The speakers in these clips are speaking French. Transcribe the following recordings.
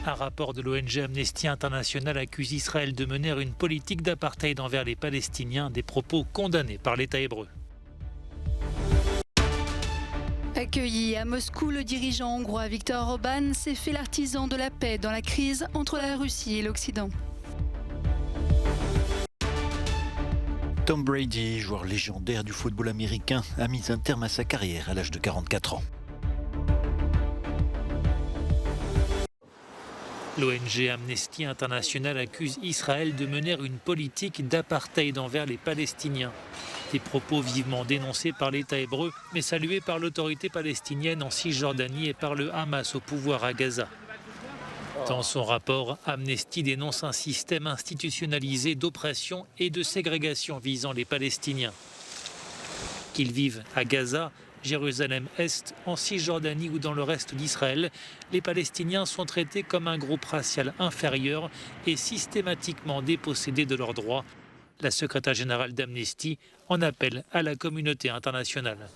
Un rapport de l'ONG Amnesty International accuse Israël de mener une politique d'apartheid envers les Palestiniens, des propos condamnés par l'État hébreu. Accueilli à Moscou, le dirigeant hongrois Viktor Orbán s'est fait l'artisan de la paix dans la crise entre la Russie et l'Occident. Tom Brady, joueur légendaire du football américain, a mis un terme à sa carrière à l'âge de 44 ans. L'ONG Amnesty International accuse Israël de mener une politique d'apartheid envers les Palestiniens. Des propos vivement dénoncés par l'État hébreu, mais salués par l'autorité palestinienne en Cisjordanie et par le Hamas au pouvoir à Gaza. Dans son rapport, Amnesty dénonce un système institutionnalisé d'oppression et de ségrégation visant les Palestiniens. Qu'ils vivent à Gaza, Jérusalem-Est, en Cisjordanie ou dans le reste d'Israël, les Palestiniens sont traités comme un groupe racial inférieur et systématiquement dépossédés de leurs droits. La secrétaire générale d'Amnesty en appelle à la communauté internationale.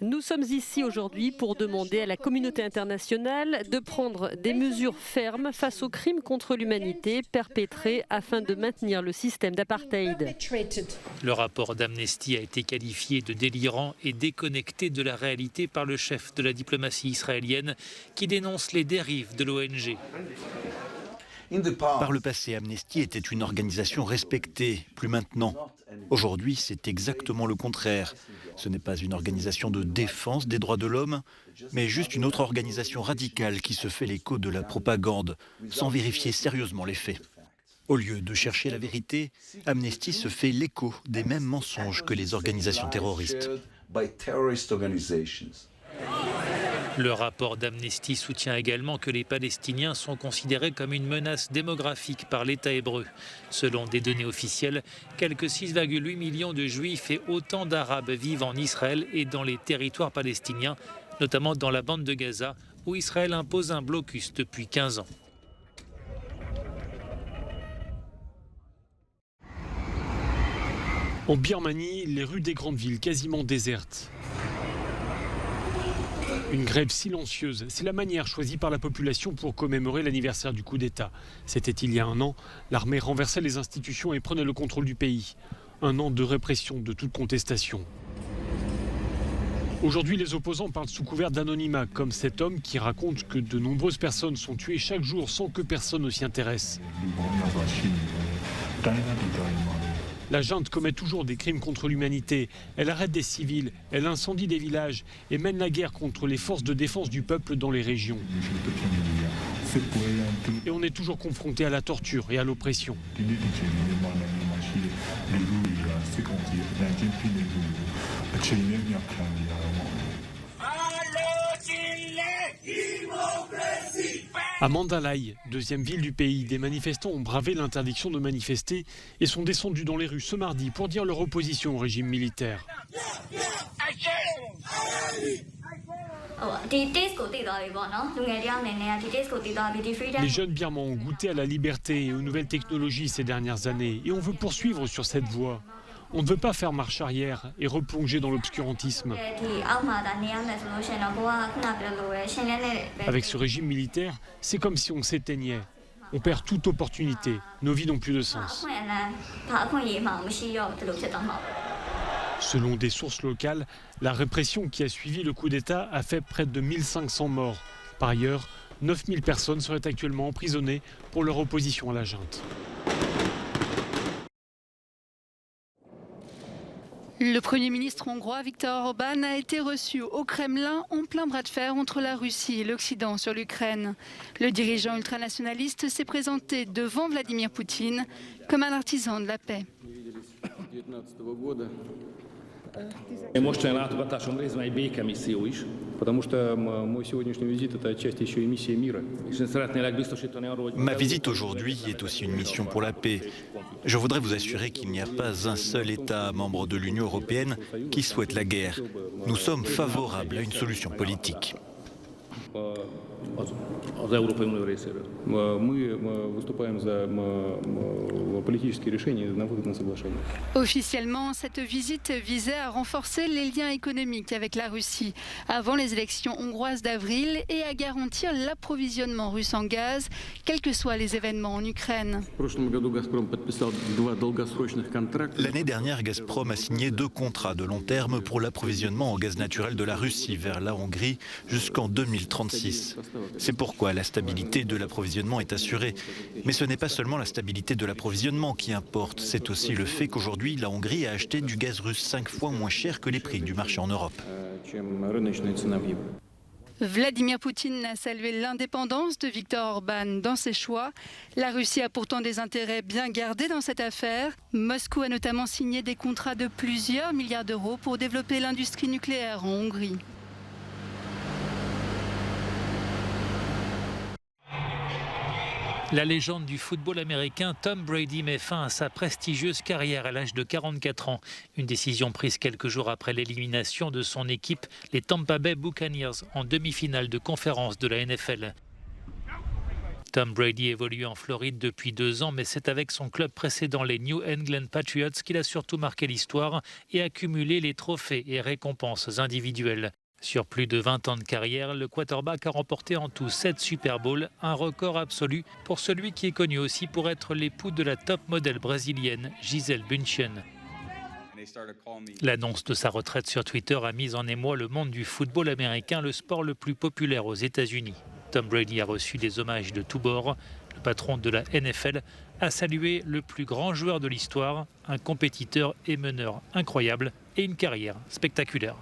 Nous sommes ici aujourd'hui pour demander à la communauté internationale de prendre des mesures fermes face aux crimes contre l'humanité perpétrés afin de maintenir le système d'apartheid. Le rapport d'Amnesty a été qualifié de délirant et déconnecté de la réalité par le chef de la diplomatie israélienne qui dénonce les dérives de l'ONG. Par le passé, Amnesty était une organisation respectée, plus maintenant. Aujourd'hui, c'est exactement le contraire. Ce n'est pas une organisation de défense des droits de l'homme, mais juste une autre organisation radicale qui se fait l'écho de la propagande, sans vérifier sérieusement les faits. Au lieu de chercher la vérité, Amnesty se fait l'écho des mêmes mensonges que les organisations terroristes. Le rapport d'Amnesty soutient également que les Palestiniens sont considérés comme une menace démographique par l'État hébreu. Selon des données officielles, quelques 6,8 millions de Juifs et autant d'Arabes vivent en Israël et dans les territoires palestiniens, notamment dans la bande de Gaza, où Israël impose un blocus depuis 15 ans. En Birmanie, les rues des grandes villes quasiment désertes. Une grève silencieuse, c'est la manière choisie par la population pour commémorer l'anniversaire du coup d'État. C'était il y a un an, l'armée renversait les institutions et prenait le contrôle du pays. Un an de répression de toute contestation. Aujourd'hui, les opposants parlent sous couvert d'anonymat, comme cet homme qui raconte que de nombreuses personnes sont tuées chaque jour sans que personne ne s'y intéresse. La junte commet toujours des crimes contre l'humanité. Elle arrête des civils, elle incendie des villages et mène la guerre contre les forces de défense du peuple dans les régions. Et on est toujours confronté à la torture et à l'oppression. À Mandalay, deuxième ville du pays, des manifestants ont bravé l'interdiction de manifester et sont descendus dans les rues ce mardi pour dire leur opposition au régime militaire. Les jeunes Birmans ont goûté à la liberté et aux nouvelles technologies ces dernières années et on veut poursuivre sur cette voie. On ne veut pas faire marche arrière et replonger dans l'obscurantisme. Avec ce régime militaire, c'est comme si on s'éteignait. On perd toute opportunité. Nos vies n'ont plus de sens. Selon des sources locales, la répression qui a suivi le coup d'État a fait près de 1500 morts. Par ailleurs, 9000 personnes seraient actuellement emprisonnées pour leur opposition à la junte. Le Premier ministre hongrois Viktor Orbán a été reçu au Kremlin en plein bras de fer entre la Russie et l'Occident sur l'Ukraine. Le dirigeant ultranationaliste s'est présenté devant Vladimir Poutine comme un artisan de la paix. Mostani látogatásom részben egy békemisszió is, потому что мой сегодняшний визит это отчасти еще и миссия мира. Szeretnélek biztosítani arról, hogy Ma visite aujourd'hui est aussi une mission pour la paix. Je voudrais vous assurer qu'il n'y a pas un seul État membre de l'Union européenne qui souhaite la guerre. Nous sommes favorables à une solution politique. за Европейским рейсером. Мы выступаем за политические решения на выгодное соглашение. Officiellement, cette visite visait à renforcer les liens économiques avec la Russie avant les élections hongroises d'avril et à garantir l'approvisionnement russe en gaz, quels que soient les événements en Ukraine. L'année dernière, Gazprom a signé 2 contrats de long terme pour l'approvisionnement en gaz naturel de la Russie vers la Hongrie jusqu'en 2036. C'est pourquoi la stabilité de l'approvisionnement est assurée. Mais ce n'est pas seulement la stabilité de l'approvisionnement qui importe, c'est aussi le fait qu'aujourd'hui la Hongrie a acheté du gaz russe 5 fois moins cher que les prix du marché en Europe. Vladimir Poutine a salué l'indépendance de Viktor Orban dans ses choix. La Russie a pourtant des intérêts bien gardés dans cette affaire. Moscou a notamment signé des contrats de plusieurs milliards d'euros pour développer l'industrie nucléaire en Hongrie. La légende du football américain Tom Brady met fin à sa prestigieuse carrière à l'âge de 44 ans. Une décision prise quelques jours après l'élimination de son équipe, les Tampa Bay Buccaneers, en demi-finale de conférence de la NFL. Tom Brady évolue en Floride depuis 2 ans, mais c'est avec son club précédent, les New England Patriots, qu'il a surtout marqué l'histoire et accumulé les trophées et récompenses individuelles. Sur plus de 20 ans de carrière, le quarterback a remporté en tout 7 Super Bowls, un record absolu pour celui qui est connu aussi pour être l'époux de la top modèle brésilienne, Gisele Bündchen. L'annonce de sa retraite sur Twitter a mis en émoi le monde du football américain, le sport le plus populaire aux États-Unis. Tom Brady a reçu des hommages de tous bords. Le patron de la NFL a salué le plus grand joueur de l'histoire, un compétiteur et meneur incroyable et une carrière spectaculaire.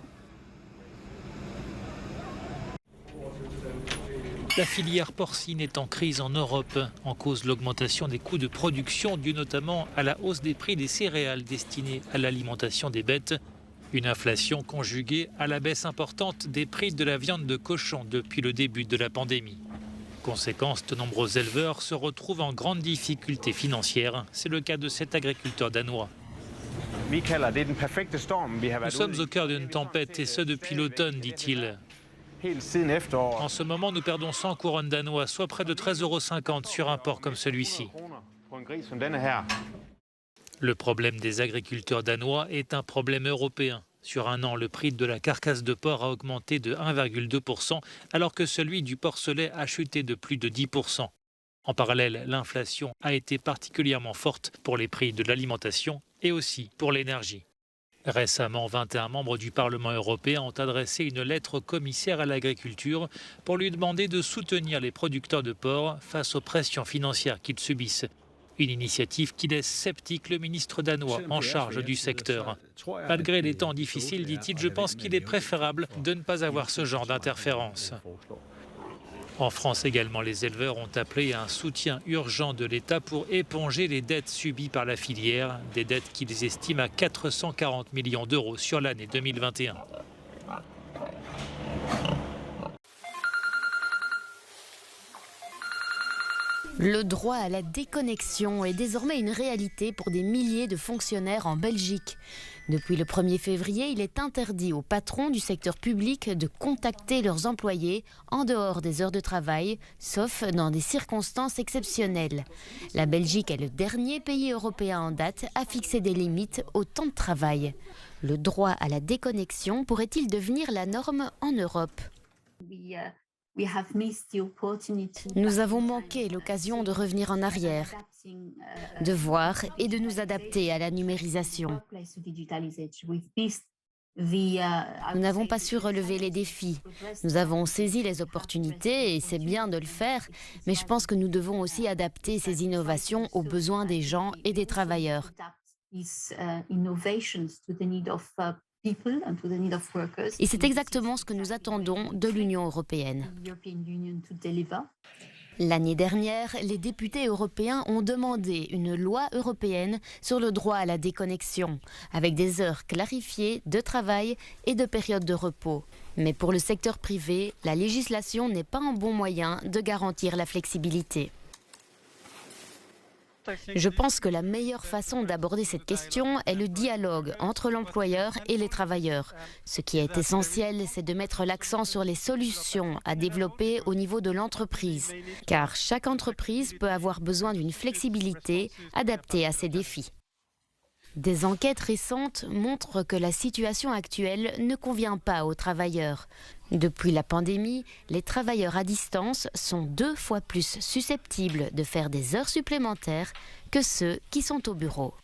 La filière porcine est en crise en Europe, en cause l'augmentation des coûts de production due notamment à la hausse des prix des céréales destinées à l'alimentation des bêtes. Une inflation conjuguée à la baisse importante des prix de la viande de cochon depuis le début de la pandémie. Conséquence, de nombreux éleveurs se retrouvent en grande difficulté financière. C'est le cas de cet agriculteur danois. Nous sommes au cœur d'une tempête et ce depuis l'automne, dit-il. En ce moment, nous perdons 100 couronnes danois, soit près de 13,50 € sur un porc comme celui-ci. Le problème des agriculteurs danois est un problème européen. Sur un an, le prix de la carcasse de porc a augmenté de 1,2 %, alors que celui du porcelet a chuté de plus de 10 %. En parallèle, l'inflation a été particulièrement forte pour les prix de l'alimentation et aussi pour l'énergie. Récemment, 21 membres du Parlement européen ont adressé une lettre au commissaire à l'agriculture pour lui demander de soutenir les producteurs de porc face aux pressions financières qu'ils subissent. Une initiative qui laisse sceptique le ministre danois en charge du secteur. Malgré les temps difficiles, dit-il, je pense qu'il est préférable de ne pas avoir ce genre d'interférence. En France également, les éleveurs ont appelé à un soutien urgent de l'État pour éponger les dettes subies par la filière, des dettes qu'ils estiment à 440 millions d'euros sur l'année 2021. Le droit à la déconnexion est désormais une réalité pour des milliers de fonctionnaires en Belgique. Depuis le 1er février, il est interdit aux patrons du secteur public de contacter leurs employés en dehors des heures de travail, sauf dans des circonstances exceptionnelles. La Belgique est le dernier pays européen en date à fixer des limites au temps de travail. Le droit à la déconnexion pourrait-il devenir la norme en Europe ? Nous avons manqué l'occasion de revenir en arrière, de voir et de nous adapter à la numérisation. Nous n'avons pas su relever les défis. Nous avons saisi les opportunités et c'est bien de le faire, mais je pense que nous devons aussi adapter ces innovations aux besoins des gens et des travailleurs. Et c'est exactement ce que nous attendons de l'Union européenne. L'année dernière, les députés européens ont demandé une loi européenne sur le droit à la déconnexion, avec des heures clarifiées de travail et de périodes de repos. Mais pour le secteur privé, la législation n'est pas un bon moyen de garantir la flexibilité. Je pense que la meilleure façon d'aborder cette question est le dialogue entre l'employeur et les travailleurs. Ce qui est essentiel, c'est de mettre l'accent sur les solutions à développer au niveau de l'entreprise, car chaque entreprise peut avoir besoin d'une flexibilité adaptée à ses défis. Des enquêtes récentes montrent que la situation actuelle ne convient pas aux travailleurs. Depuis la pandémie, les travailleurs à distance sont 2 fois plus susceptibles de faire des heures supplémentaires que ceux qui sont au bureau.